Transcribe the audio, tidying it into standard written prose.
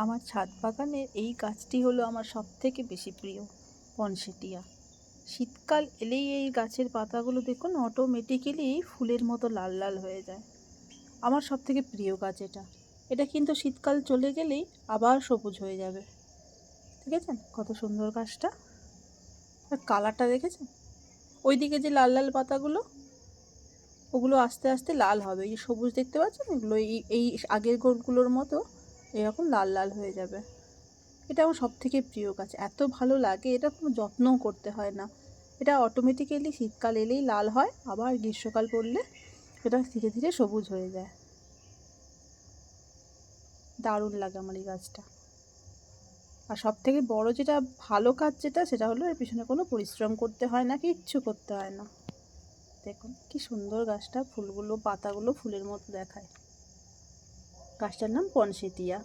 আমার ছাদ বাগানের এই গাছটি হলো আমার সবথেকে বেশি প্রিয়, পনসেটিয়া। শীতকাল এলেই এই গাছের পাতাগুলো দেখুন অটোমেটিক্যালি ফুলের মতো লাল লাল হয়ে যায়। আমার সবথেকে প্রিয় গাছ এটা। এটা কিন্তু শীতকাল চলে গেলেই আবার সবুজ হয়ে যাবে। দেখেছেন কত সুন্দর গাছটা? আর কালারটা দেখেছেন? ওইদিকে যে লাল লাল পাতাগুলো, ওগুলো আস্তে আস্তে লাল হবে। এই সবুজ দেখতে পাচ্ছেন, এগুলো এই এই আগের গোলগুলোর মতো এরকম লাল লাল হয়ে যাবে। এটা আমার সবথেকে প্রিয় গাছ। এত ভালো লাগে, এটা কোনো যত্নও করতে হয় না। এটা অটোমেটিক্যালি শীতকাল এলেই লাল হয়, আবার গ্রীষ্মকাল পড়লে এটা ধীরে ধীরে সবুজ হয়ে যায়। দারুণ লাগে আমার এই গাছটা। আর সবথেকে বড় যেটা ভালো কাজ সেটা হলো এর পিছনে কোনো পরিশ্রম করতে হয় না, কিচ্ছু করতে হয় না। দেখুন কি সুন্দর গাছটা, ফুলগুলো পাতাগুলো ফুলের মতো দেখায়। গাছটার নাম পনসেটিয়া।